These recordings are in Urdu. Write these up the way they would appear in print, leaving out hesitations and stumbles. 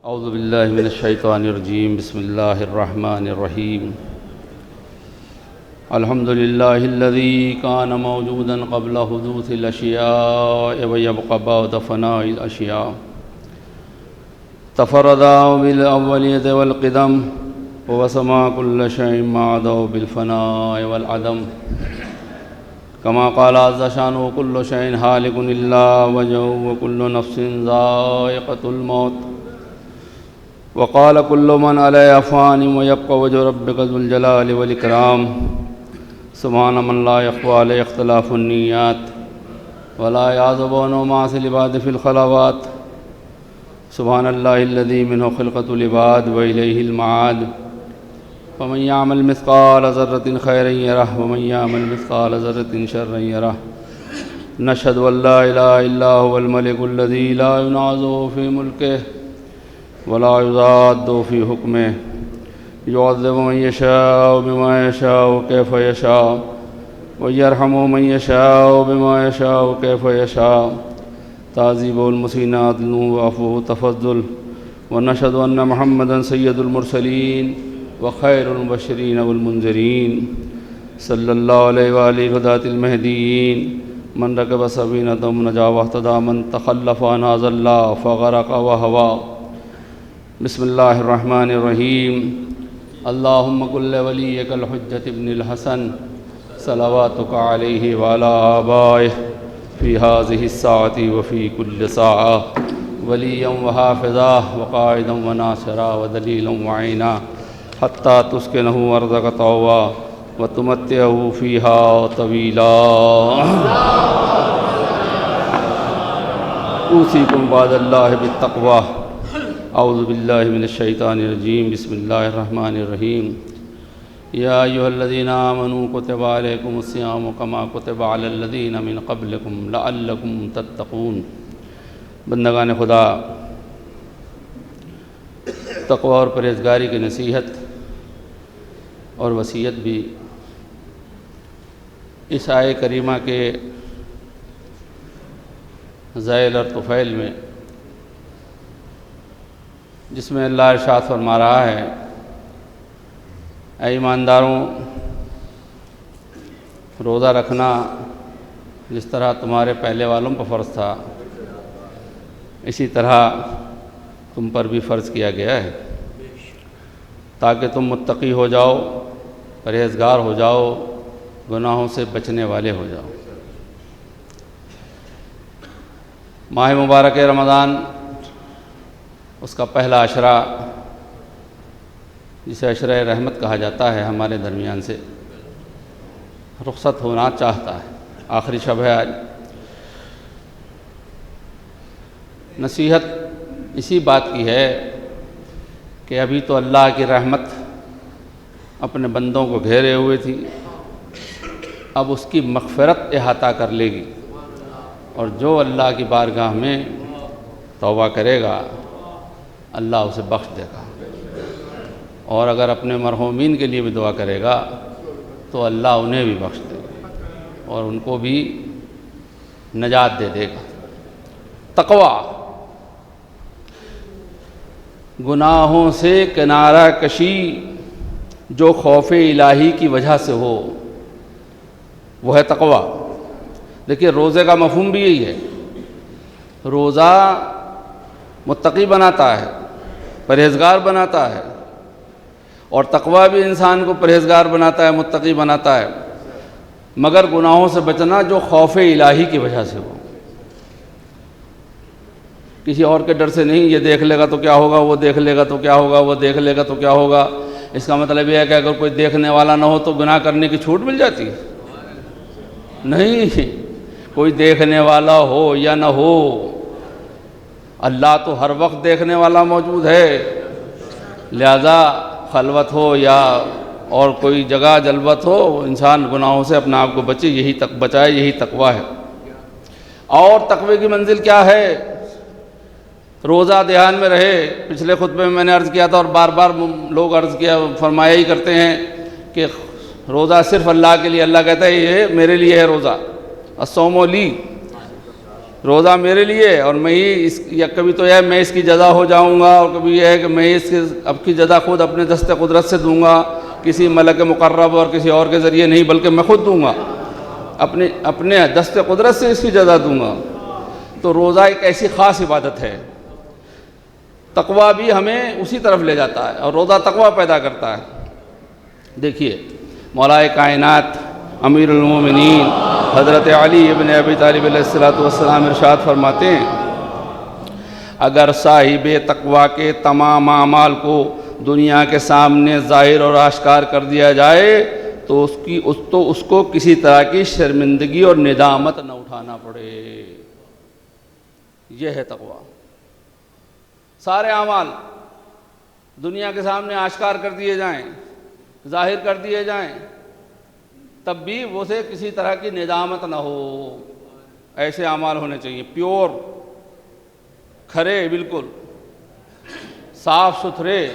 اعوذ باللہ من الشیطان الرجیم بسم اللہ الرحمن الرحیم الحمد للہ الذی کان موجودا قبل حدوث الاشیاء ویبقى بعد فناء الاشیاء تفرد بالاولیت والقدم وسما كل شيء ما عداه بالفناء والعدم كما قال عز شانه كل شيء هالك إلا وجهه وكل نفس ذائقة الموت وقال كل من عليها فان ويبقى وجه ربك ذو الجلال والإكرام سبحان من لا يخفى عليه اختلاف النيات ولا يعزب عنه معاصي العباد في الخلوات سبحان الله الذي منه خلقة العباد وإليه المعاد فمن يعمل مثقال ذرة خيرا يره ومن يعمل مثقال ذرة شرا يره نشهد أن لا إله إلا هو الملك الذي لا ينازع في ملكه ولا يضاد في حكمه يعذب من يشاء بما يشاء كيف يشاء ويرحم من يشاء بما يشاء كيف يشاء تعذيب المسيء عدل وعفوه تفضل ونشهد أن محمدا سيد المرسلين وخير المبشرين والمنذرين صلى الله عليه وآله الهداة المهديين من ركب سفينة نجا واهتدى من تخلف عنها ضل فغرق وهوى بسم الله الرحمن الرحيم اللهم كن لوليك الحجة ابن الحسن صلواتك عليه وعلى آبائه في هذه الساعة وفي كل ساعة وليا وحافظا وقائدا وناصرا ودليلا وعينا حتى تسكنه أرضك طوعا وتمتعه فيها طويلا أوصيكم بعد الله بالتقوى اعوذ باللہ من الشیطان الرجیم بسم اللہ الرحمن الرحیم یا ایہا الذین آمنوا کتب علیکم الصیام کما کتب علی الذین من قبلکم لعلکم تتقون۔ بندگان خدا، تقوی اور پرہیزگاری کی نصیحت اور وصیت بھی اس آیہ کریمہ کے ذیل اور طفیل میں، جس میں اللہ ارشاد فرما رہا ہے، اے ایمانداروں، روزہ رکھنا جس طرح تمہارے پہلے والوں پر فرض تھا اسی طرح تم پر بھی فرض کیا گیا ہے، تاکہ تم متقی ہو جاؤ، پرہیزگار ہو جاؤ، گناہوں سے بچنے والے ہو جاؤ۔ ماہ مبارک رمضان، اس کا پہلا عشرہ جسے عشرہ رحمت کہا جاتا ہے، ہمارے درمیان سے رخصت ہونا چاہتا ہے۔ آخری شب ہے آج۔ نصیحت اسی بات کی ہے کہ ابھی تو اللہ کی رحمت اپنے بندوں کو گھیرے ہوئے تھی، اب اس کی مغفرت احاطہ کر لے گی، اور جو اللہ کی بارگاہ میں توبہ کرے گا اللہ اسے بخش دے گا، اور اگر اپنے مرحومین کے لیے بھی دعا کرے گا تو اللہ انہیں بھی بخش دے گا اور ان کو بھی نجات دے دے گا۔ تقویٰ، گناہوں سے کنارہ کشی جو خوف الہی کی وجہ سے ہو، وہ ہے تقویٰ۔ دیکھیے، روزے کا مفہوم بھی یہی ہے۔ روزہ متقی بناتا ہے، پرہیزگار بناتا ہے، اور تقویٰ بھی انسان کو پرہیزگار بناتا ہے، متقی بناتا ہے، مگر گناہوں سے بچنا جو خوف الہی کی وجہ سے ہو، کسی اور کے ڈر سے نہیں، یہ دیکھ لے گا تو کیا ہوگا، وہ دیکھ لے گا تو کیا ہوگا، وہ دیکھ لے گا تو کیا ہوگا۔ اس کا مطلب یہ ہے کہ اگر کوئی دیکھنے والا نہ ہو تو گناہ کرنے کی چھوٹ مل جاتی ہے؟ نہیں، کوئی دیکھنے والا ہو یا نہ ہو، اللہ تو ہر وقت دیکھنے والا موجود ہے، لہذا خلوت ہو یا اور کوئی جگہ جلوت ہو، انسان گناہوں سے اپنے آپ کو بچائے، یہی تقویٰ ہے۔ اور تقوی کی منزل کیا ہے؟ روزہ دھیان میں رہے۔ پچھلے خطبے میں نے عرض کیا تھا، اور بار بار لوگ عرض کیا فرمایا ہی کرتے ہیں کہ روزہ صرف اللہ کے لیے، اللہ کہتا ہے یہ میرے لیے ہے روزہ، الصوم لی، روزہ میرے لیے اور میں ہی یا کبھی تو یہ میں اس کی جزا ہو جاؤں گا، اور کبھی یہ ہے کہ میں اس کی جزا خود اپنے دست قدرت سے دوں گا، کسی ملک مقرب اور کسی اور کے ذریعے نہیں، بلکہ میں خود دوں گا، اپنے دست قدرت سے اس کی جزا دوں گا۔ تو روزہ ایک ایسی خاص عبادت ہے، تقویٰ بھی ہمیں اسی طرف لے جاتا ہے، اور روزہ تقویٰ پیدا کرتا ہے۔ دیکھیے مولا کائنات امیر المومنین حضرت علی ابن ابی طالب علیہ السلام ارشاد فرماتے ہیں، اگر صاحب تقویٰ کے تمام اعمال کو دنیا کے سامنے ظاہر اور آشکار کر دیا جائے تو اس کو کسی طرح کی شرمندگی اور ندامت نہ اٹھانا پڑے۔ یہ ہے تقویٰ، سارے اعمال دنیا کے سامنے آشکار کر دیے جائیں، ظاہر کر دیے جائیں، تب بھی وہ سے کسی طرح کی ندامت نہ ہو۔ ایسے اعمال ہونے چاہیے، پیور، کھرے، بالکل صاف ستھرے،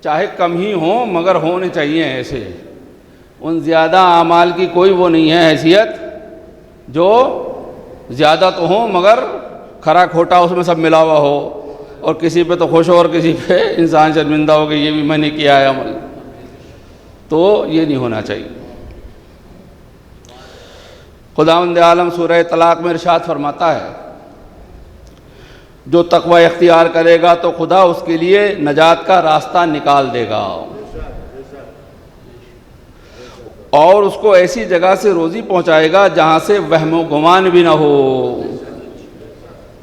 چاہے کم ہی ہوں مگر ہونے چاہیے ایسے۔ ان زیادہ اعمال کی کوئی وہ نہیں ہے حیثیت جو زیادہ تو ہوں مگر کھرا کھوٹا اس میں سب ملا ہوا ہو، اور کسی پہ تو خوش ہو اور کسی پہ انسان شرمندہ ہو کہ یہ بھی میں نے کیا ہے عمل۔ تو یہ نہیں ہونا چاہیے۔ خداوند عالم سورہ طلاق میں ارشاد فرماتا ہے، جو تقوی اختیار کرے گا تو خدا اس کے لیے نجات کا راستہ نکال دے گا، اور اس کو ایسی جگہ سے روزی پہنچائے گا جہاں سے وہم و گمان بھی نہ ہو۔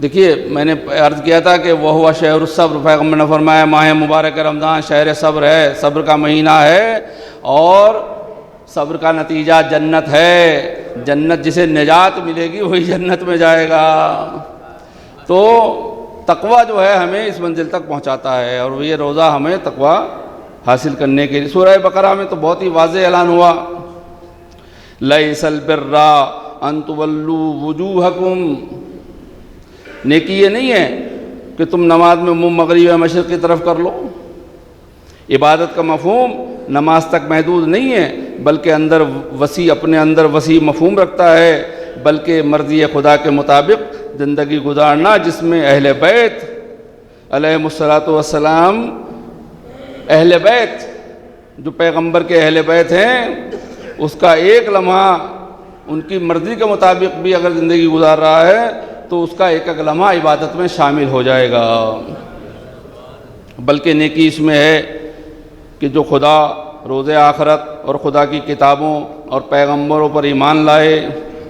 دیکھیے میں نے عرض کیا تھا کہ وہ ہوا شہر الصبر، پیغمبر نے فرمایا ماہ مبارک رمضان شہر صبر ہے، صبر کا مہینہ ہے، اور صبر کا نتیجہ جنت ہے۔ جنت جسے نجات ملے گی وہی جنت میں جائے گا۔ تو تقویٰ جو ہے ہمیں اس منزل تک پہنچاتا ہے، اور یہ روزہ ہمیں تقویٰ حاصل کرنے کے لیے۔ سورہ بقرہ میں تو بہت ہی واضح اعلان ہوا، لیس البر ان تولوا وجوہکم، نیکی یہ نہیں ہے کہ تم نماز میں منہ مغرب یا مشرق کی طرف کر لو۔ عبادت کا مفہوم نماز تک محدود نہیں ہے، بلکہ اپنے اندر وسیع مفہوم رکھتا ہے، بلکہ مرضی خدا کے مطابق زندگی گزارنا، جس میں اہل بیت علیہ الصلاۃ والسلام، اہل بیت جو پیغمبر کے اہل بیت ہیں، اس کا ایک لمحہ ان کی مرضی کے مطابق بھی اگر زندگی گزار رہا ہے تو اس کا ایک ایک لمحہ عبادت میں شامل ہو جائے گا۔ بلکہ نیکی اس میں ہے کہ جو خدا، روز آخرت اور خدا کی کتابوں اور پیغمبروں پر ایمان لائے،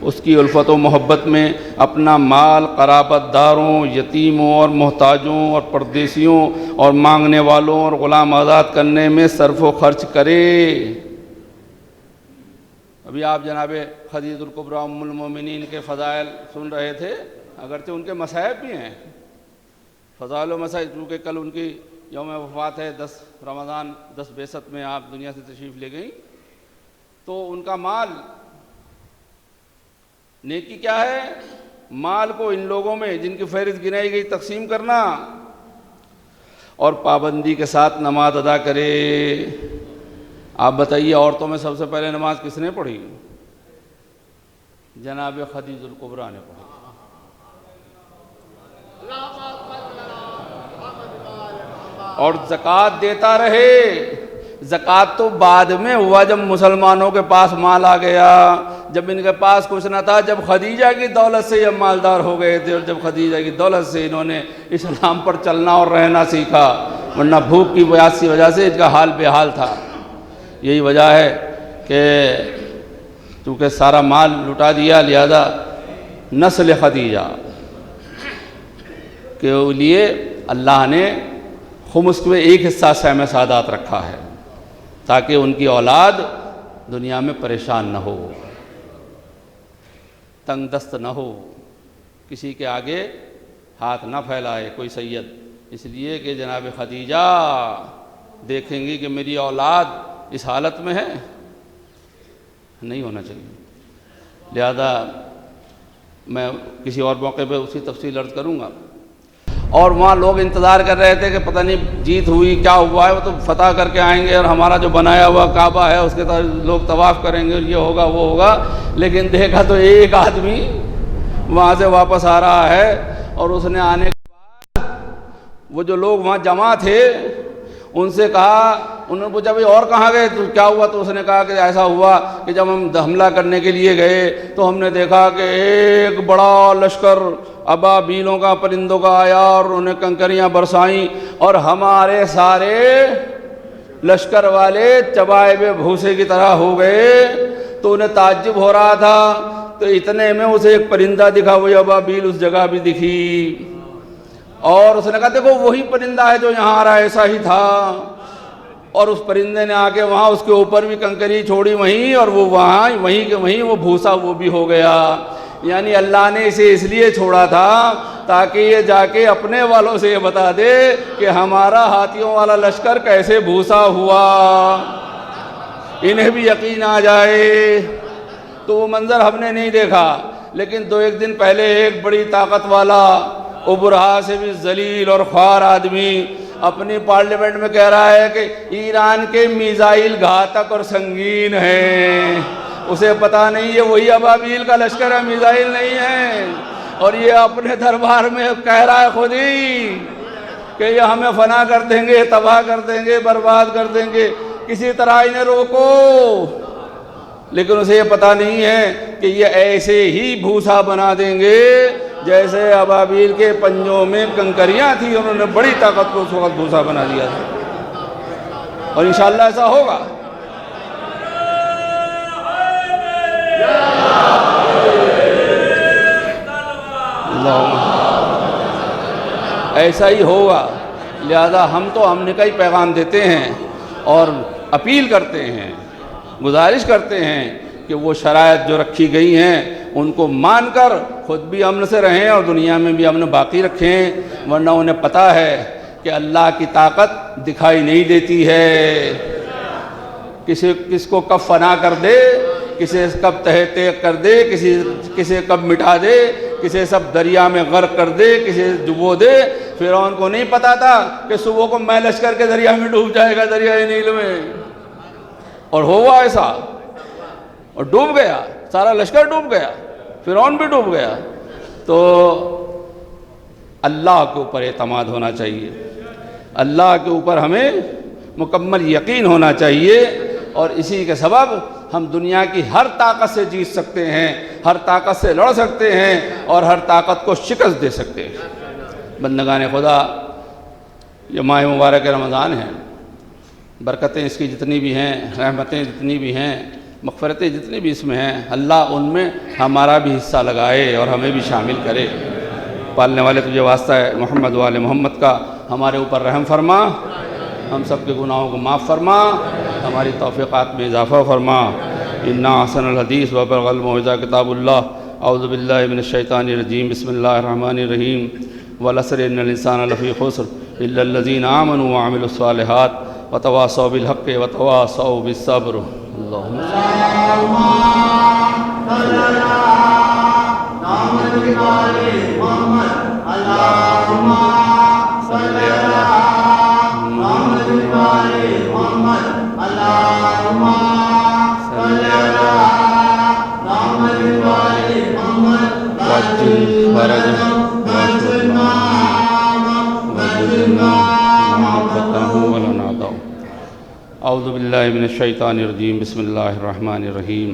اس کی الفت و محبت میں اپنا مال قرابت داروں، یتیموں اور محتاجوں اور پردیسیوں اور مانگنے والوں اور غلام آزاد کرنے میں صرف و خرچ کرے۔ ابھی آپ جناب خدیجہ الکبریٰ ام المومنین کے فضائل سن رہے تھے، اگرچہ ان کے مصائب بھی ہیں، فضائل و مصائب، کیونکہ کل ان کی یوم وفات ہے، 10 رمضان 10 بعثت میں آپ دنیا سے تشریف لے گئیں۔ تو ان کا مال، نیکی کیا ہے؟ مال کو ان لوگوں میں جن کی فہرست گنائی گئی تقسیم کرنا، اور پابندی کے ساتھ نماز ادا کرے۔ آپ بتائیے عورتوں میں سب سے پہلے نماز کس نے پڑھی؟ جناب خدیجہ الکبریٰ نے پڑھی۔ اور زکوٰۃ دیتا رہے۔ زکوٰۃ تو بعد میں ہوا جب مسلمانوں کے پاس مال آ گیا، جب ان کے پاس کچھ نہ تھا، جب خدیجہ کی دولت سے یہ مالدار ہو گئے تھے، اور جب خدیجہ کی دولت سے انہوں نے اسلام پر چلنا اور رہنا سیکھا، ورنہ بھوک کی وجہ سے ان کا حال بے حال تھا۔ یہی وجہ ہے کہ چونکہ سارا مال لٹا دیا، لہذا نسل خدیجہ کے لیے اللہ نے خمس میں ایک حصہ سہم سعادات رکھا ہے، تاکہ ان کی اولاد دنیا میں پریشان نہ ہو، تنگ دست نہ ہو، کسی کے آگے ہاتھ نہ پھیلائے کوئی سید، اس لیے کہ جناب خدیجہ دیکھیں گی کہ میری اولاد اس حالت میں ہے، نہیں ہونا چاہیے۔ لہذا میں کسی اور موقع پہ اسی تفصیل عرض کروں گا۔ اور وہاں لوگ انتظار کر رہے تھے کہ پتہ نہیں جیت ہوئی کیا ہوا ہے، وہ تو فتح کر کے آئیں گے اور ہمارا جو بنایا ہوا کعبہ ہے اس کے لوگ طواف کریں گے، یہ ہوگا وہ ہوگا۔ لیکن دیکھا تو ایک آدمی وہاں سے واپس آ رہا ہے، اور اس نے آنے کے بعد وہ جو لوگ وہاں جمع تھے ان سے کہا، انہوں نے پوچھا بھئی اور کہاں گئے، تو کیا ہوا؟ تو اس نے کہا کہ ایسا ہوا کہ جب ہم حملہ کرنے کے لیے گئے تو ہم نے دیکھا کہ ایک بڑا لشکر ابابیلوں کا، پرندوں کا آیا اور انہیں کنکریاں برسائیں، اور ہمارے سارے لشکر والے چبائے ہوئے بھوسے کی طرح ہو گئے۔ تو انہیں تعجب ہو رہا تھا، تو اتنے میں اسے ایک پرندہ دکھا، وہی ابابیل اس جگہ بھی دکھی، اور اس نے کہا دیکھو وہی پرندہ ہے جو یہاں آ رہا ہے، ایسا ہی تھا۔ اور اس پرندے نے آ کے وہاں اس کے اوپر بھی کنکری چھوڑی وہیں، اور وہ وہاں وہیں کے وہیں وہ بھوسا وہ بھی ہو گیا۔ یعنی اللہ نے اسے اس لیے چھوڑا تھا تاکہ یہ جا کے اپنے والوں سے یہ بتا دے کہ ہمارا ہاتھیوں والا لشکر کیسے بھوسا ہوا، انہیں بھی یقین آ جائے۔ تو وہ منظر ہم نے نہیں دیکھا، لیکن دو ایک دن پہلے ایک بڑی طاقت والا، ابرہا سے بھی ذلیل اور خوار آدمی اپنی پارلیمنٹ میں کہہ رہا ہے کہ ایران کے میزائل گھاتک اور سنگین ہیں۔ اسے پتہ نہیں یہ وہی ابابیل کا لشکر ہے، میزائل نہیں ہے، اور یہ اپنے دربار میں کہہ رہا ہے خود ہی کہ یہ ہمیں فنا کر دیں گے، تباہ کر دیں گے، برباد کر دیں گے، کسی طرح انہیں روکو۔ لیکن اسے یہ پتہ نہیں ہے کہ یہ ایسے ہی بھوسا بنا دیں گے جیسے ابابیل کے پنجوں میں کنکریاں تھیں، انہوں نے بڑی طاقت کو اس وقت بھوسا بنا دیا تھا، اور انشاءاللہ ایسا ہوگا۔ ایسا ہی ہوگا۔ لہذا ہم نے کئی پیغام دیتے ہیں اور اپیل کرتے ہیں، گزارش کرتے ہیں کہ وہ شرائط جو رکھی گئی ہیں ان کو مان کر خود بھی امن سے رہیں اور دنیا میں بھی امن باقی رکھیں، ورنہ انہیں پتہ ہے کہ اللہ کی طاقت دکھائی نہیں دیتی ہے۔ کس کو کب فنا کر دے، کسے کب تہہ کر دے، کسے کب مٹا دے، کسے سب دریا میں غرق کر دے، کسے ڈبو دے۔ فرعون کو نہیں پتا تھا کہ صبح کو میں لشکر کے دریا میں ڈوب جائے گا، دریائے نیل میں، اور ہوا ایسا، اور ڈوب گیا، سارا لشکر ڈوب گیا، فرعون بھی ڈوب گیا۔ تو اللہ کے اوپر اعتماد ہونا چاہیے، اللہ کے اوپر ہمیں مکمل یقین ہونا چاہیے، اور اسی کے سبب ہم دنیا کی ہر طاقت سے جیت سکتے ہیں، ہر طاقت سے لڑ سکتے ہیں، اور ہر طاقت کو شکست دے سکتے ہیں۔ بندگان خدا، یہ ماہ مبارک رمضان ہے، برکتیں اس کی جتنی بھی ہیں، رحمتیں جتنی بھی ہیں، مغفرتیں جتنی بھی اس میں ہیں، اللہ ان میں ہمارا بھی حصہ لگائے اور ہمیں بھی شامل کرے۔ پالنے والے تجھے واسطہ ہے محمد وآل محمد کا، ہمارے اوپر رحم فرما، ہم سب کے گناہوں کو معاف فرما، ہماری توفیقات میں اضافہ فرما۔ انا احسن الحدیث وابلغ الموعظہ کتاب اللہ۔ اعوذ باللہ من الشیطان الرجیم، بسم اللہ الرحمن الرحیم۔ والعصر ان الانسان لفی خسر الا الذین آمنوا وعملوا الصالحات وتواصوا بالحق وتواصوا بالصبر۔ اللہم اعوذ باللہ من الشیطان الرجیم، بسم اللہ الرحمن الرحیم۔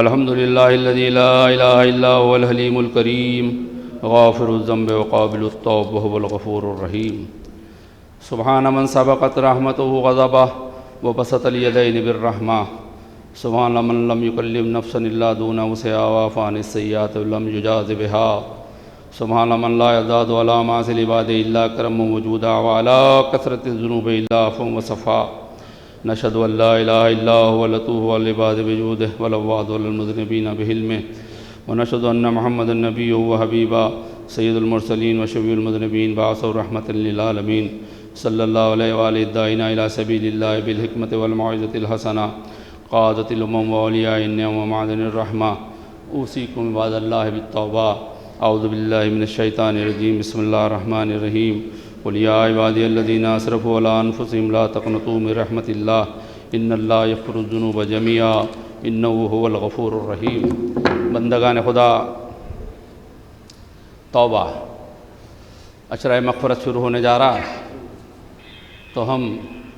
الحمد للہ الذی لا الہ الا هو الحلیم الکریم غافر الذنب وقابل التوب وهو الغفور الرحیم۔ سبحان من سبقت رحمته غضبہ وبسط الیدین بالرحمہ، سبحان من لم یکلم نفسا الا دون وسعها وعفى عن السیئات ولم یجاز بها، سبحان من لا یزداد علی معاصی العباد الا کرما وجودا وعلی کثرت الذنوب الا عفوا وصفا، نشهد ان لا الہ الا هو اللطوف والعباد بجودہ والعواد والمذنبین بحلمہ، ونشهد ان محمد النبی وحبیبا سید المرسلین وشفیع المذنبین بعثہ رحمۃ للعالمین، صلی اللہ علیہ وآلہ الداعین الی سبیل اللہ بالحکمۃ والموعظۃ الحسنہ، قادۃ الامم واولیاء النعم ومعدن الرحمہ۔ اوصیکم عباد اللہ بالتوبہ۔ اعوذ باللہ من الشیطان الرجیم، بسم اللہ الرحمن الرحیم۔ قل یا عبادی الذین اسرفوا علی انفسہم لا تقنطوا من رحمۃ اللہ ان اللہ یغفر الذنوب جمیعا انہ هو الغفور الرحیم۔ بندگان خدا، توبہ، اشرۂ مغفرت شروع ہونے جا رہا ہے، تو ہم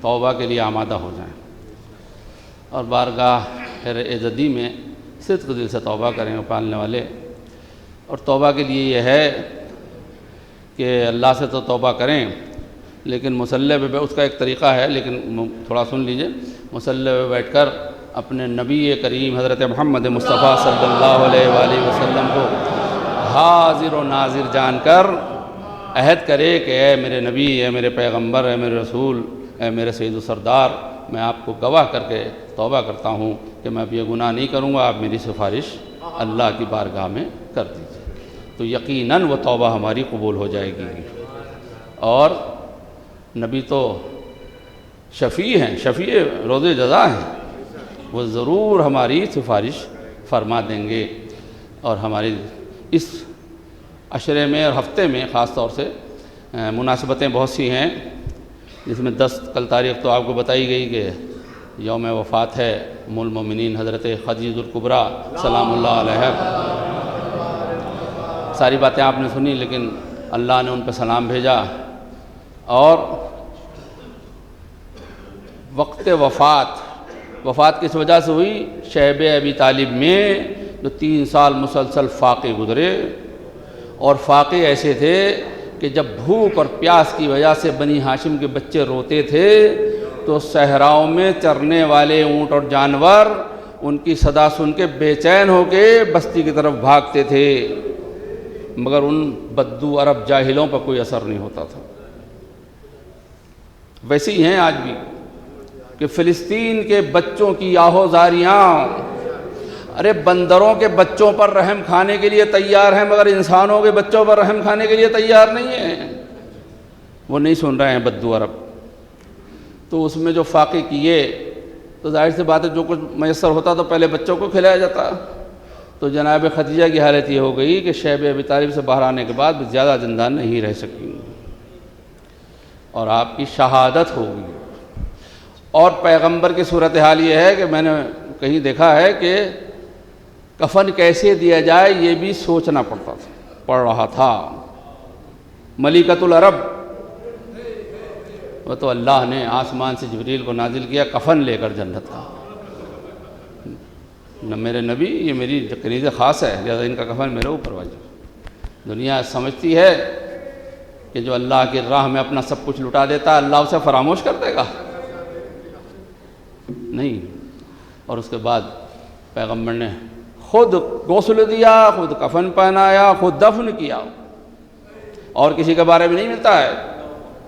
توبہ کے لیے آمادہ ہو جائیں اور بارگاہ خیر عزدی میں صدق دل سے توبہ کریں پالنے والے۔ اور توبہ کے لیے یہ ہے کہ اللہ سے تو توبہ کریں، لیکن مصلی پہ اس کا ایک طریقہ ہے، لیکن تھوڑا سن لیجئے۔ مصلی پہ بیٹھ کر اپنے نبی کریم حضرت محمد مصطفیٰ صلی اللہ علیہ وآلہ وسلم کو حاضر و ناظر جان کر عہد کرے کہ اے میرے نبی، اے میرے پیغمبر، اے میرے رسول، اے میرے سید و سردار، میں آپ کو گواہ کر کے توبہ کرتا ہوں کہ میں اب یہ گناہ نہیں کروں گا، آپ میری سفارش اللہ کی بارگاہ میں کر دیجیے، تو یقیناً وہ توبہ ہماری قبول ہو جائے گی۔ اور نبی تو شفیع ہیں، شفیع روز جزا ہیں، وہ ضرور ہماری سفارش فرما دیں گے۔ اور ہماری اس عشرے میں اور ہفتے میں خاص طور سے مناسبتیں بہت سی ہیں، جس میں 10 کل تاریخ تو آپ کو بتائی گئی کہ یوم وفات ہے ام المومنین حضرت خدیجہ الکبریٰ سلام اللہ علیہا۔ ساری باتیں آپ نے سنی، لیکن اللہ نے ان پہ سلام بھیجا، اور وقت وفات کس وجہ سے ہوئی؟ شیب ابی طالب میں جو 3 سال مسلسل فاقے گزرے، اور فاقے ایسے تھے کہ جب بھوک اور پیاس کی وجہ سے بنی ہاشم کے بچے روتے تھے تو صحراؤں میں چرنے والے اونٹ اور جانور ان کی صدا سن کے بے چین ہو کے بستی کی طرف بھاگتے تھے، مگر ان بدو عرب جاہلوں پر کوئی اثر نہیں ہوتا تھا۔ ویسے ہی ہیں آج بھی کہ فلسطین کے بچوں کی آہوزاریاں، ارے بندروں کے بچوں پر رحم کھانے کے لیے تیار ہیں، مگر انسانوں کے بچوں پر رحم کھانے کے لیے تیار نہیں ہیں۔ وہ نہیں سن رہے ہیں بدو عرب، تو اس میں جو فاقے کیے تو ظاہر سی بات ہے جو کچھ میسر ہوتا تو پہلے بچوں کو کھلایا جاتا۔ تو جناب خدیجہ کی حالت یہ ہو گئی کہ شیب ابی طالب سے باہر آنے کے بعد زیادہ زندہ نہیں رہ سکیں، اور آپ کی شہادت ہوگی۔ اور پیغمبر کی صورتحال یہ ہے کہ میں نے کہیں دیکھا ہے کہ کفن کیسے دیا جائے یہ بھی سوچنا پڑ رہا تھا۔ ملکۃ العرب، وہ تو اللہ نے آسمان سے جبریل کو نازل کیا کفن لے کر جنت کا، نہ میرے نبی، یہ میری کنیز خاص ہے، لہذا ان کا کفن میرے اوپر واجب۔ دنیا سمجھتی ہے کہ جو اللہ کی راہ میں اپنا سب کچھ لٹا دیتا ہے اللہ اسے فراموش کر دے گا، نہیں۔ اور اس کے بعد پیغمبر نے خود غسل دیا، خود کفن پہنایا، خود دفن کیا، اور کسی کے بارے میں نہیں ملتا ہے،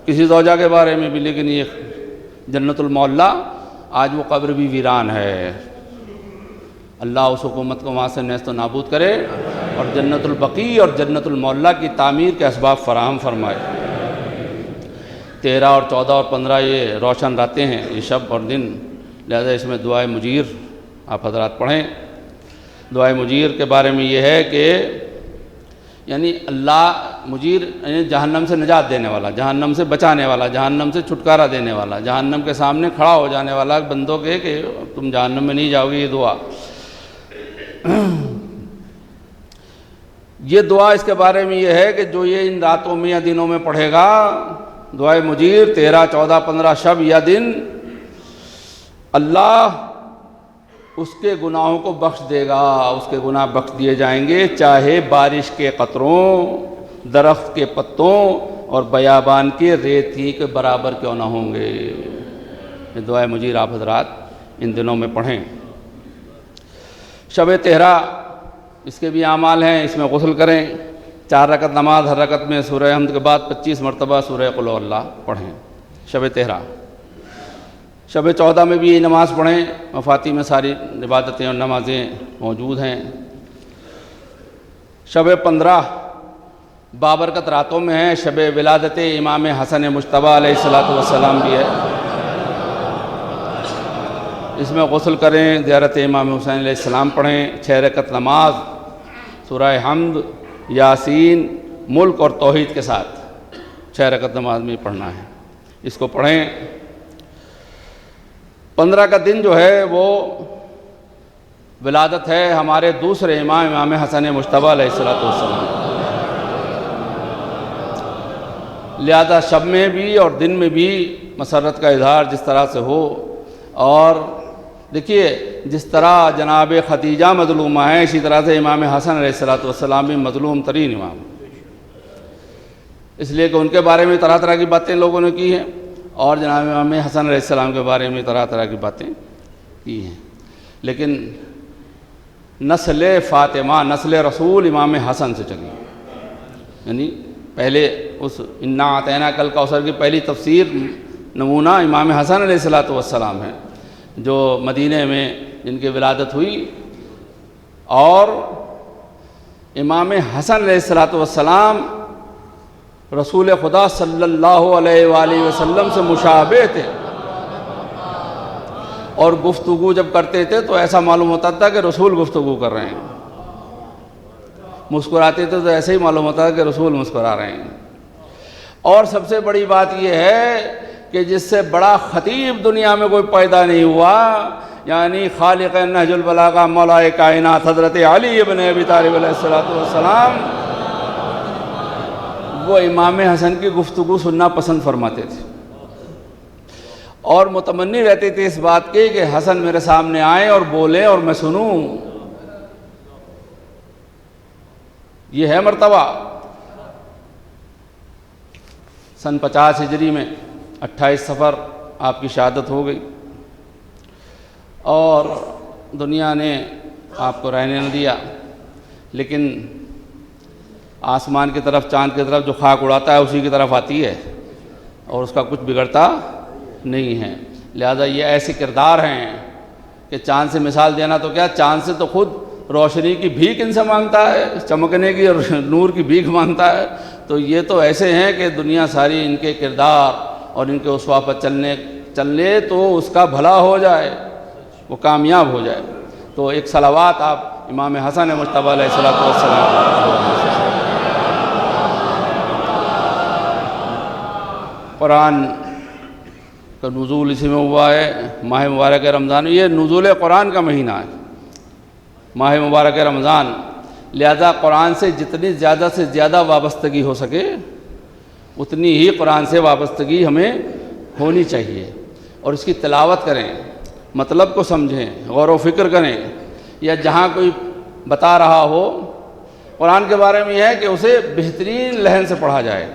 کسی زوجہ کے بارے میں بھی، لیکن یہ جنت المعلیٰ آج وہ قبر بھی ویران ہے۔ اللہ اس حکومت کو وہاں سے نیست و نابود کرے اور جنت البقیع اور جنت المعلیٰ کی تعمیر کے اسباب فراہم فرمائے۔ 13 اور 14 اور 15 یہ روشن راتیں ہیں، یہ شب اور دن، لہذا اس میں دعائے مجیر آپ حضرات پڑھیں۔ دعائے مجیر کے بارے میں یہ ہے کہ یعنی اللہ مجیر یعنی جہنم سے نجات دینے والا، جہنم سے بچانے والا، جہنم سے چھٹکارا دینے والا، جہنم کے سامنے کھڑا ہو جانے والا بندوں کے کہ تم جہنم میں نہیں جاؤ گے، یہ دعا۔ یہ دعا اس کے بارے میں یہ ہے کہ جو یہ ان راتوں میں یا دنوں میں پڑھے گا، دعائے مجیر 13، 14، 15 شب یا دن، اللہ اس کے گناہوں کو بخش دے گا، اس کے گناہ بخش دیے جائیں گے، چاہے بارش کے قطروں، درخت کے پتوں اور بیابان کے ریت ہی کے برابر کیوں نہ ہوں گے۔ یہ دعائے مجیر آپ حضرات ان دنوں میں پڑھیں۔ شب تہرا، اس کے بھی اعمال ہیں، اس میں غسل کریں، 4 رکعت نماز، ہر رکعت میں سورہ حمد کے بعد 25 مرتبہ سورہ قل هو اللہ پڑھیں، شب تہرا۔ شب 14 میں بھی یہ نماز پڑھیں، مفاتی میں ساری عبادتیں اور نمازیں موجود ہیں۔ شب 15 بابرکت راتوں میں ہے، شب ولادت امام حسن مجتبیٰ علیہ السلام بھی ہے، اس میں غسل کریں، زیارت امام حسین علیہ السلام پڑھیں، 6 رکعت نماز، سورہ حمد، یاسین، ملک اور توحید کے ساتھ 6 رکعت نماز میں پڑھنا ہے، اس کو پڑھیں۔ 15 کا دن جو ہے وہ ولادت ہے ہمارے دوسرے امام حسن مجتبیٰ علیہ السلام۔ لہذا شب میں بھی اور دن میں بھی مسرت کا اظہار جس طرح سے ہو. اور دیکھیے جس طرح جناب خدیجہ مظلومہ ہیں، اسی طرح سے امام حسن علیہ السلام بھی مظلوم ترین امام، اس لیے کہ ان کے بارے میں طرح طرح کی باتیں لوگوں نے کی ہیں، اور جناب امام حسن علیہ السلام کے بارے میں طرح طرح کی باتیں کی ہیں. لیکن نسل فاطمہ، نسل رسول امام حسن سے چلی، یعنی پہلے اس انا اعطیناک الکوثر کی پہلی تفسیر نمونہ امام حسن علیہ السلام ہے، جو مدینہ میں جن کی ولادت ہوئی. اور امام حسن علیہ السلام رسول خدا صلی اللہ علیہ وآلہ وسلم سے مشابہ تھے، اور گفتگو جب کرتے تھے تو ایسا معلوم ہوتا تھا کہ رسول گفتگو کر رہے ہیں، مسکراتے تھے تو ایسے ہی معلوم ہوتا ہے کہ رسول مسکرا رہے ہیں. اور سب سے بڑی بات یہ ہے کہ جس سے بڑا خطیب دنیا میں کوئی پیدا نہیں ہوا، یعنی خالق نہج البلاغہ مولا کائنات حضرت علی ابن ابی طالب علیہ السلام، وہ امام حسن کی گفتگو سننا پسند فرماتے تھے، اور متمنی رہتے تھے اس بات کے کہ حسن میرے سامنے آئیں اور بولیں اور میں سنوں. یہ ہے مرتبہ. سن 50 ہجری میں 28 صفر آپ کی شہادت ہو گئی، اور دنیا نے آپ کو رہنے نہ دیا. لیکن آسمان کی طرف، چاند کی طرف جو خاک اڑاتا ہے اسی کی طرف آتی ہے، اور اس کا کچھ بگڑتا نہیں ہے. لہذا یہ ایسے کردار ہیں کہ چاند سے مثال دینا تو کیا، چاند سے تو خود روشنی کی بھیک ان سے مانگتا ہے، چمکنے کی اور نور کی بھیک مانگتا ہے. تو یہ تو ایسے ہیں کہ دنیا ساری ان کے کردار اور ان کے اسوا پر چلنے تو اس کا بھلا ہو جائے، وہ کامیاب ہو جائے. تو ایک صلوات آپ امام حسن مجتبی علیہ السلام. قرآن کا نزول اسی میں ہوا ہے، ماہ مبارک رمضان. یہ نزول قرآن کا مہینہ ہے، ماہ مبارک رمضان. لہذا قرآن سے جتنی زیادہ سے زیادہ وابستگی ہو سکے اتنی ہی قرآن سے وابستگی ہمیں ہونی چاہیے، اور اس کی تلاوت کریں، مطلب کو سمجھیں، غور و فکر کریں. یا جہاں کوئی بتا رہا ہو قرآن کے بارے میں یہ ہے کہ اسے بہترین لہن سے پڑھا جائے.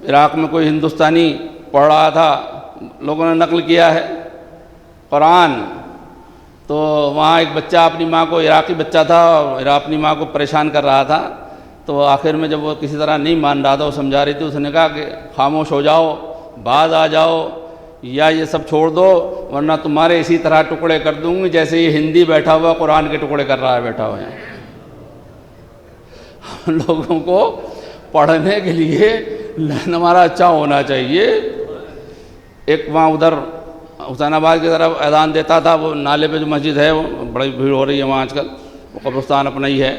عراق میں کوئی ہندوستانی پڑھ رہا تھا، لوگوں نے نقل کیا ہے قرآن، تو وہاں ایک بچہ اپنی ماں کو، عراقی بچہ تھا، اور اپنی ماں کو پریشان کر رہا تھا. تو آخر میں جب وہ کسی طرح نہیں مان رہا تھا، وہ سمجھا رہی تھی، اس نے کہا کہ خاموش ہو جاؤ، باز آ جاؤ، یا یہ سب چھوڑ دو، ورنہ تمہارے اسی طرح ٹکڑے کر دوں گی جیسے یہ ہندی بیٹھا ہوا قرآن کے ٹکڑے کر رہا ہے بیٹھا ہوا ہے. ہم لوگوں کو پڑھنے کے لیے لہن ہمارا اچھا ہونا چاہیے. ایک وہاں ادھر حسین آباد کی طرف اذان دیتا تھا، وہ نالے پہ جو مسجد ہے، وہ بڑی بھیڑ ہو رہی ہے وہاں آج کل، وہ قبرستان اپنا ہی ہے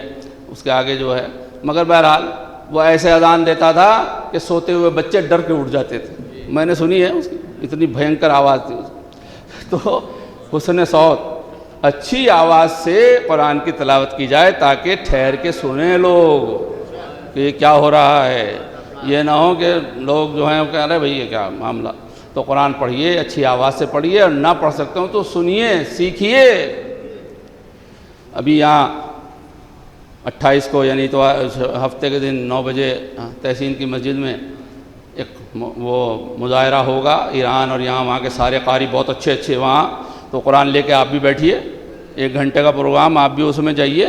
اس کے آگے جو ہے. مگر بہرحال وہ ایسے اذان دیتا تھا کہ سوتے ہوئے بچے ڈر کے اٹھ جاتے تھے. میں نے سنی ہے اس کی، اتنی بھینکر آواز تھی اس کی. تو حسن صوت، اچھی آواز سے قرآن کی تلاوت کی جائے تاکہ ٹھہر کے سنیں لوگ کہ یہ کیا ہو رہا ہے. یہ نہ ہو کہ لوگ جو ہیں وہ کہہ رہے بھئی یہ کیا معاملہ. تو قرآن پڑھیے، اچھی آواز سے پڑھیے، اور نہ پڑھ سکتے ہوں تو سنیے، سیکھیے. ابھی یہاں 28 کو یعنی تو ہفتے کے دن 9 بجے تحسین کی مسجد میں ایک وہ مظاہرہ ہوگا، ایران اور یہاں وہاں کے سارے قاری بہت اچھے اچھے وہاں. تو قرآن لے کے آپ بھی بیٹھیے، 1 گھنٹے کا پروگرام، آپ بھی اس میں جائیے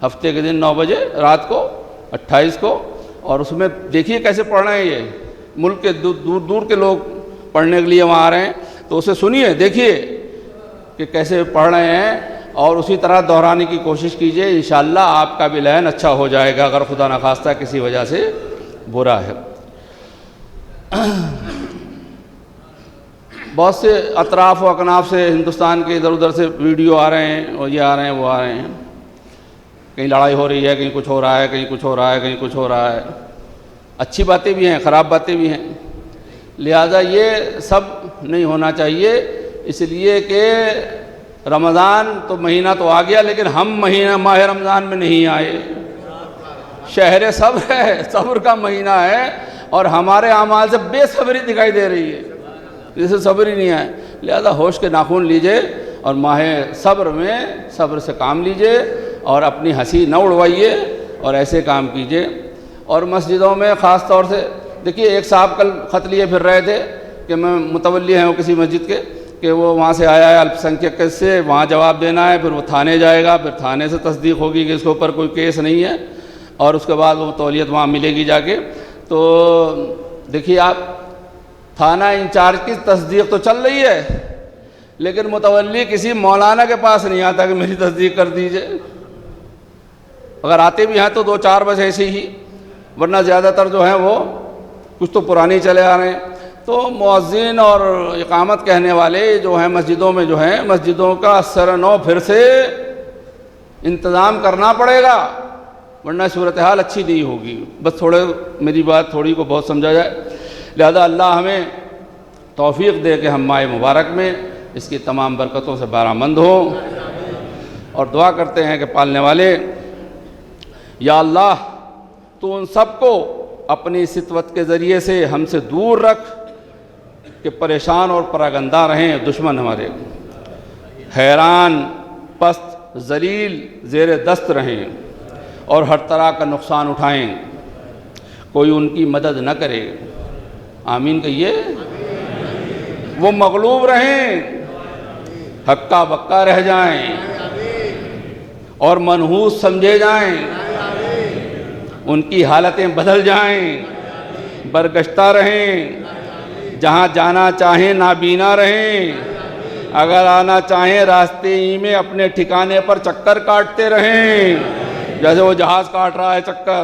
ہفتے کے دن 9 بجے رات کو 28 کو، اور اس میں دیکھیے کیسے پڑھ رہے ہیں. یہ ملک کے دور دور کے لوگ پڑھنے کے لیے وہاں آ رہے ہیں، تو اسے سنیے، دیکھیے کہ کیسے پڑھ رہے ہیں، اور اسی طرح دہرانے کی کوشش کیجئے. انشاءاللہ آپ کا بھی لہن اچھا ہو جائے گا، اگر خدا نخواستہ کسی وجہ سے برا ہے. بہت سے اطراف و اکناف سے ہندوستان کے ادھر ادھر سے ویڈیو آ رہے ہیں، اور یہ آ رہے ہیں، وہ آ رہے ہیں. کہیں لڑائی ہو رہی ہے، کہیں کچھ ہو رہا ہے، کہیں کچھ ہو رہا ہے، کہیں کچھ ہو رہا ہے. اچھی باتیں بھی ہیں، خراب باتیں بھی ہیں. لہذا یہ سب نہیں ہونا چاہیے. اس لیے کہ رمضان تو مہینہ تو آ گیا، لیکن ہم ماہ رمضان میں نہیں آئے. شہر صبر ہے، صبر کا مہینہ ہے، اور ہمارے اعمال سے بے صبری دکھائی دے رہی ہے، جسے صبر ہی نہیں ہے۔ لہذا ہوش کے ناخن لیجئے اور ماہ صبر میں صبر سے کام لیجئے، اور اپنی ہنسی نہ اڑوائیے، اور ایسے کام کیجئے۔ اور مسجدوں میں خاص طور سے دیکھیے، ایک صاحب کل خط لیے پھر رہے تھے کہ میں متولی ہیں وہ کسی مسجد کے، کہ وہ وہاں سے آیا ہے الپ سنکھیک سے، وہاں جواب دینا ہے، پھر وہ تھانے جائے گا، پھر تھانے سے تصدیق ہوگی کہ اس کے اوپر کوئی کیس نہیں ہے، اور اس کے بعد وہ تولیت وہاں ملے گی جا کے۔ تو دیکھیے آپ، تھانہ انچارج کی تصدیق تو چل رہی ہے، لیکن متولی کسی مولانا کے پاس نہیں آتا کہ میری تصدیق کر دیجئے۔ اگر آتے بھی ہیں تو 2-4 بس ایسے ہی، ورنہ زیادہ تر جو ہیں وہ کچھ تو پرانے چلے آ رہے ہیں۔ تو مؤذن اور اقامت کہنے والے جو ہیں مسجدوں میں جو ہیں، مسجدوں کا سر-نو پھر سے انتظام کرنا پڑے گا، ورنہ صورتحال اچھی نہیں ہوگی۔ بس تھوڑے میری بات تھوڑی کو بہت سمجھا جائے، لہذا اللہ ہمیں توفیق دے کہ ہم ماہ مبارک میں اس کی تمام برکتوں سے بہرامند ہوں، اور دعا کرتے ہیں کہ پالنے والے یا اللہ تو ان سب کو اپنی ستوت کے ذریعے سے ہم سے دور رکھ کہ پریشان اور پراگندہ رہیں، دشمن ہمارے حیران، پست، ذلیل، زیر دست رہیں، اور ہر طرح کا نقصان اٹھائیں، کوئی ان کی مدد نہ کرے۔ آمین کہیے۔ وہ مغلوب رہیں، ہکا بکا رہ جائیں، اور منحوس سمجھے جائیں، ان کی حالتیں بدل جائیں، برگشتہ رہیں، جہاں جانا چاہیں نابینا رہیں، اگر آنا چاہیں راستے ہی میں اپنے ٹھکانے پر چکر کاٹتے رہیں، جیسے وہ جہاز کاٹ رہا ہے چکر،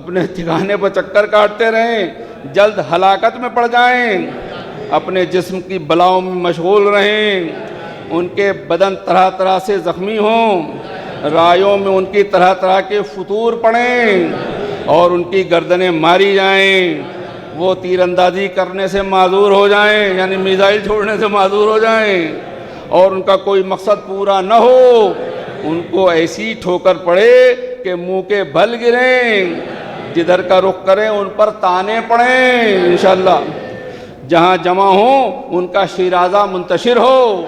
اپنے ٹھکانے پر چکر کاٹتے رہیں، جلد ہلاکت میں پڑ جائیں، اپنے جسم کی بلاؤں میں مشغول رہیں، ان کے بدن طرح طرح سے زخمی ہوں، رایوں میں ان کی طرح طرح کے فطور پڑیں، اور ان کی گردنیں ماری جائیں، وہ تیر اندازی کرنے سے معذور ہو جائیں، یعنی میزائل چھوڑنے سے معذور ہو جائیں، اور ان کا کوئی مقصد پورا نہ ہو، ان کو ایسی ٹھوکر پڑے کہ منہ کے بھل گریں، جدھر کا رخ کریں ان پر تانے پڑیں انشاءاللہ، جہاں جمع ہوں ان کا شیرازہ منتشر ہو،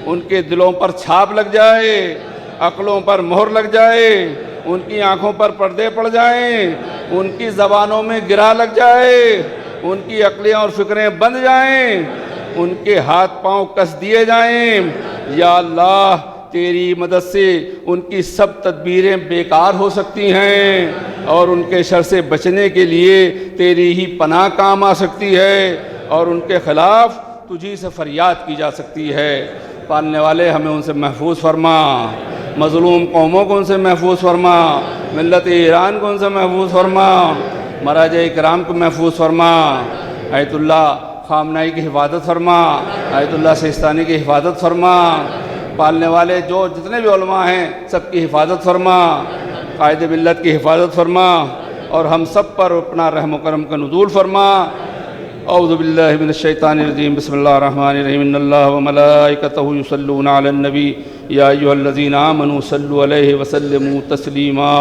ان کے دلوں پر چھاپ لگ جائے، عقلوں پر مہر لگ جائے، ان کی آنکھوں پر پردے پڑ جائیں، ان کی زبانوں میں گرا لگ جائے، ان کی عقلیں اور فکریں بند جائیں، ان کے ہاتھ پاؤں کس دیے جائیں۔ یا اللہ تیری مدد سے ان کی سب تدبیریں بیکار ہو سکتی ہیں، اور ان کے شر سے بچنے کے لیے تیری ہی پناہ کام آ سکتی ہے، اور ان کے خلاف تجھی سے فریاد کی جا سکتی ہے۔ پالنے والے ہمیں ان سے محفوظ فرما، مظلوم قوموں کو ان سے محفوظ فرما، ملت ایران کو ان سے محفوظ فرما، مراجع کرام کو محفوظ فرما، آیت اللہ خامنائی کی حفاظت فرما، آیت اللہ سیستانی کی حفاظت فرما، پالنے والے جو جتنے بھی علماء ہیں سب کی حفاظت فرما، قائد ملت کی حفاظت فرما، اور ہم سب پر اپنا رحم و کرم کا نزول فرما۔ اعوذ باللہ من الشیطان الرجیم، بسم اللہ الرحمن الرحیم، ان اللہ وملائکتہ یصلون علی النبی یا ایھا الذین آمنوا صلوا علیہ وسلموا تسلیما۔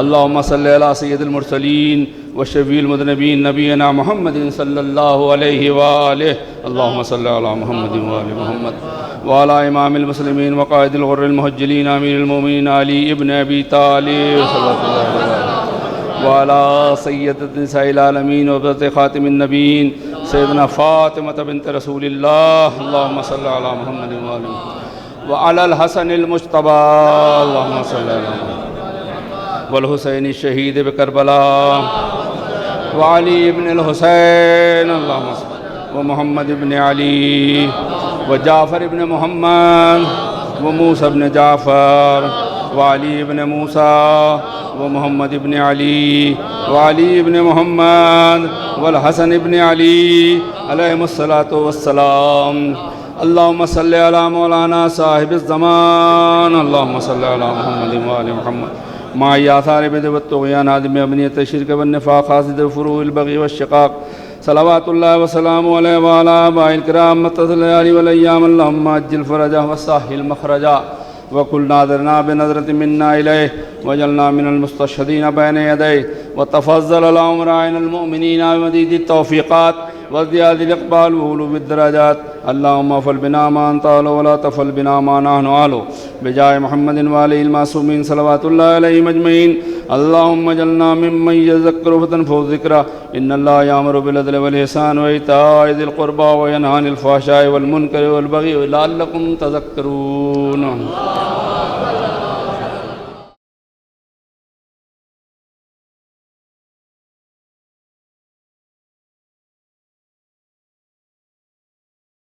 اللہم صلی علی سید المرسلین وشفیع المذنبین نبینا محمد صلی اللہ علیہ وآلہ، اللہم صلی علی محمد وآل محمد وعلی امام المسلمین وقائد الغر المحجلین امیر المومنین علی ابن ابی طالب صلی اللہ علیہ وسلم وعلى سيدة نساء العالمين وبنت خاتم النبيين سيدنا فاطمة بنت رسول الله، اللهم صل على محمد وآله وعلى الحسن المجتبى، اللهم صل على محمد والحسين الشهيد بكربلاء وعلي بن الحسين، اللهم صل ومحمد بن علي وجعفر بن محمد وموسى بن جعفر وعلي بن موسى ومحمد بن علي وعلي بن محمد والحسن بن علي عليهم الصلاة والسلام۔ اللهم صل على مولانا صاحب الزمان، اللهم صل على محمد وآل محمد مع آثار بدء والطغيان عدم أبنية الشرك والنفاق حاسد الفروع البغي والشقاق، صلوات الله وسلامه عليه وعلى آبائه الكرام متصل الليالي والأيام، اللهم أجل فرجه وسهل مخرجه وكل ناظرنا بنظرة منا إليه وجعلنا من المستشهدين بين يديه وتفضل اللهم راعنا المؤمنين بمزيد التوفيقات وازدياد الإقبال وعلو بالدرجات اللهم افعل بنا ما أنت أهله ولا تفعل بنا ما نحن أهله بجاه محمد وآله المعصومين صلوات الله عليهم أجمعين اللهم اجعلنا ممن يذكر فتنفع ذكره إن الله يأمر بالعدل والإحسان وإيتاء ذي القربى وينهى عن الفحشاء والمنكر والبغي لعلكم تذكرون